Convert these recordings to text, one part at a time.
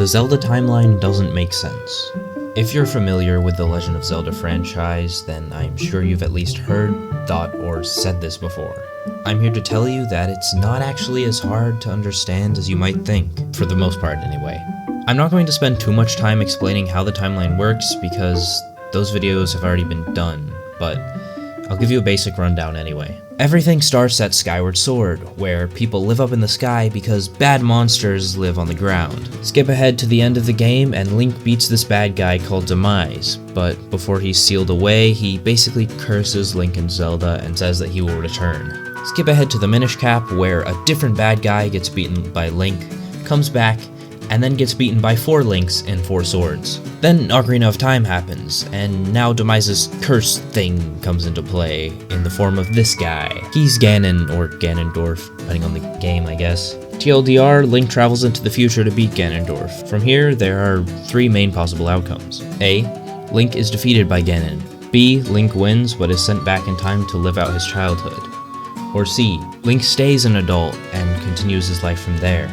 the Zelda timeline doesn't make sense. If you're familiar with the Legend of Zelda franchise, then I'm sure you've at least heard, thought, or said this before. I'm here to tell you that it's not actually as hard to understand as you might think, for the most part anyway. I'm not going to spend too much time explaining how the timeline works because those videos have already been done, but I'll give you a basic rundown anyway. Everything starts at Skyward Sword, where people live up in the sky because bad monsters live on the ground. Skip ahead to the end of the game and Link beats this bad guy called Demise, but before he's sealed away, he basically curses Link and Zelda and says that he will return. Skip ahead to the Minish Cap, where a different bad guy gets beaten by Link, comes back, and then gets beaten by 4 Links and 4 swords. Then Ocarina of Time happens, and now Demise's curse thing comes into play in the form of this guy. He's Ganon, or Ganondorf, depending on the game, I guess. TLDR, Link travels into the future to beat Ganondorf. From here, there are 3 main possible outcomes. A. Link is defeated by Ganon. B. Link wins, but is sent back in time to live out his childhood. Or C. Link stays an adult and continues his life from there.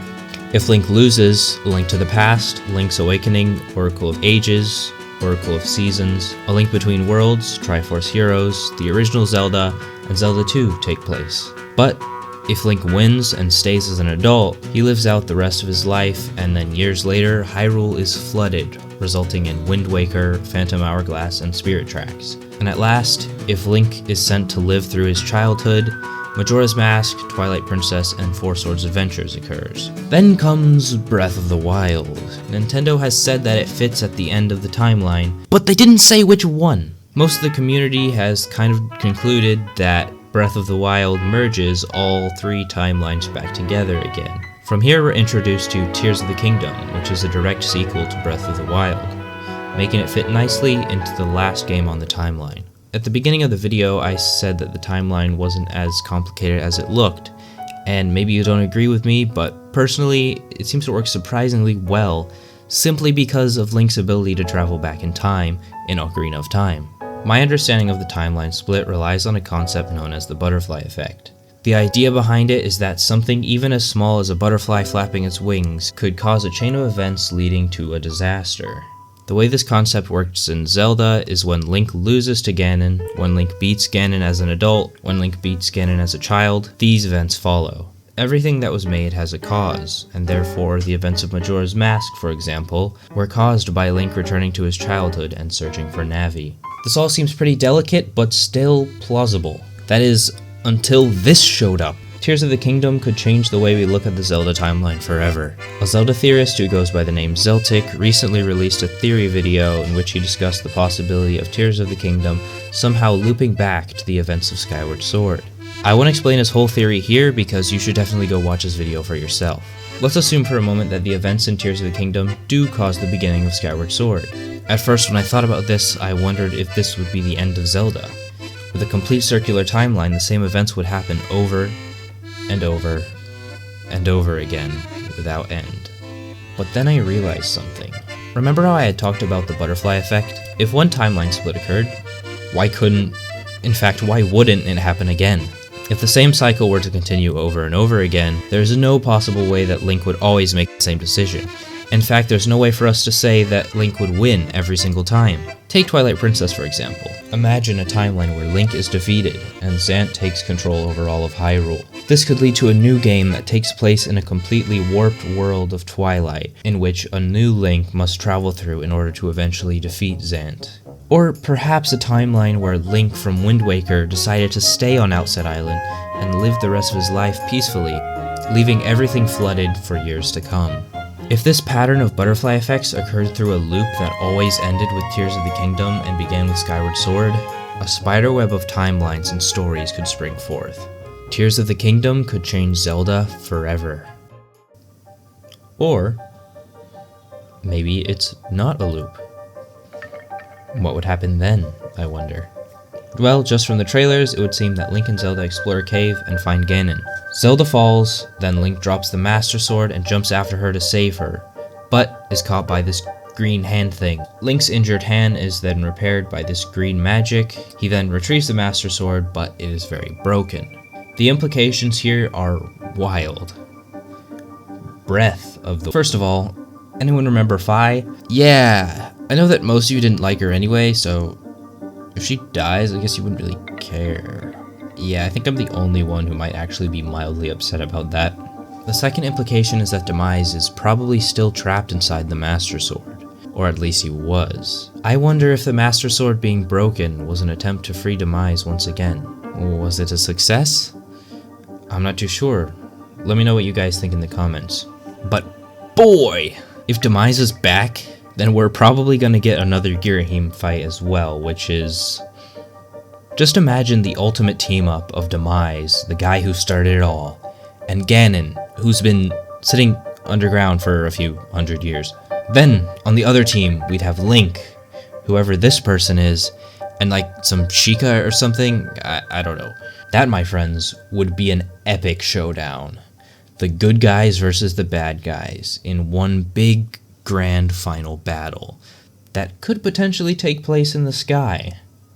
If Link loses, A Link to the Past, Link's Awakening, Oracle of Ages, Oracle of Seasons, A Link Between Worlds, Triforce Heroes, the original Zelda, and Zelda 2 take place. But if Link wins and stays as an adult, he lives out the rest of his life, and then years later, Hyrule is flooded, resulting in Wind Waker, Phantom Hourglass, and Spirit Tracks. And at last, if Link is sent to live through his childhood, Majora's Mask, Twilight Princess, and Four Swords Adventures occurs. Then comes Breath of the Wild. Nintendo has said that it fits at the end of the timeline, but they didn't say which one. Most of the community has kind of concluded that Breath of the Wild merges all 3 timelines back together again. From here we're introduced to Tears of the Kingdom, which is a direct sequel to Breath of the Wild, making it fit nicely into the last game on the timeline. At the beginning of the video, I said that the timeline wasn't as complicated as it looked, and maybe you don't agree with me, but personally, it seems to work surprisingly well, simply because of Link's ability to travel back in time in Ocarina of Time. My understanding of the timeline split relies on a concept known as the butterfly effect. The idea behind it is that something even as small as a butterfly flapping its wings could cause a chain of events leading to a disaster. The way this concept works in Zelda is when Link loses to Ganon, when Link beats Ganon as an adult, when Link beats Ganon as a child, these events follow. Everything that was made has a cause, and therefore the events of Majora's Mask, for example, were caused by Link returning to his childhood and searching for Navi. This all seems pretty delicate, but still plausible. That is, until this showed up. Tears of the Kingdom could change the way we look at the Zelda timeline forever. A Zelda theorist who goes by the name Zeltic recently released a theory video in which he discussed the possibility of Tears of the Kingdom somehow looping back to the events of Skyward Sword. I won't explain his whole theory here because you should definitely go watch his video for yourself. Let's assume for a moment that the events in Tears of the Kingdom do cause the beginning of Skyward Sword. At first, when I thought about this, I wondered if this would be the end of Zelda. With a complete circular timeline, the same events would happen over and over and over again without end. But then I realized something. Remember how I had talked about the butterfly effect? If one timeline split occurred, why wouldn't it happen again? If the same cycle were to continue over and over again, there's no possible way that Link would always make the same decision. In fact, there's no way for us to say that Link would win every single time. Take Twilight Princess for example. Imagine a timeline where Link is defeated, and Zant takes control over all of Hyrule. This could lead to a new game that takes place in a completely warped world of Twilight, in which a new Link must travel through in order to eventually defeat Zant. Or perhaps a timeline where Link from Wind Waker decided to stay on Outset Island and live the rest of his life peacefully, leaving everything flooded for years to come. If this pattern of butterfly effects occurred through a loop that always ended with Tears of the Kingdom and began with Skyward Sword, a spiderweb of timelines and stories could spring forth. Tears of the Kingdom could change Zelda forever. Or maybe it's not a loop. What would happen then, I wonder? Well, just from the trailers, it would seem that Link and Zelda explore a cave and find Ganon. Zelda falls, then Link drops the Master Sword and jumps after her to save her, but is caught by this green hand thing. Link's injured hand is then repaired by this green magic. He then retrieves the Master Sword, but it is very broken. The implications here are wild. First of all, Anyone remember Fi? Yeah, I know that most of you didn't like her anyway, so if she dies, I guess you wouldn't really care. Yeah, I think I'm the only one who might actually be mildly upset about that. The second implication is that Demise is probably still trapped inside the Master Sword. Or at least he was. I wonder if the Master Sword being broken was an attempt to free Demise once again. Was it a success? I'm not too sure. Let me know what you guys think in the comments. But boy, if Demise is back, then we're probably gonna get another Girahim fight as well, which is... Just imagine the ultimate team-up of Demise, the guy who started it all, and Ganon, who's been sitting underground for a few hundred years. Then, on the other team, we'd have Link, whoever this person is, and like some Sheikah or something, I don't know. That, my friends, would be an epic showdown. The good guys versus the bad guys in one big, grand final battle that could potentially take place in the sky.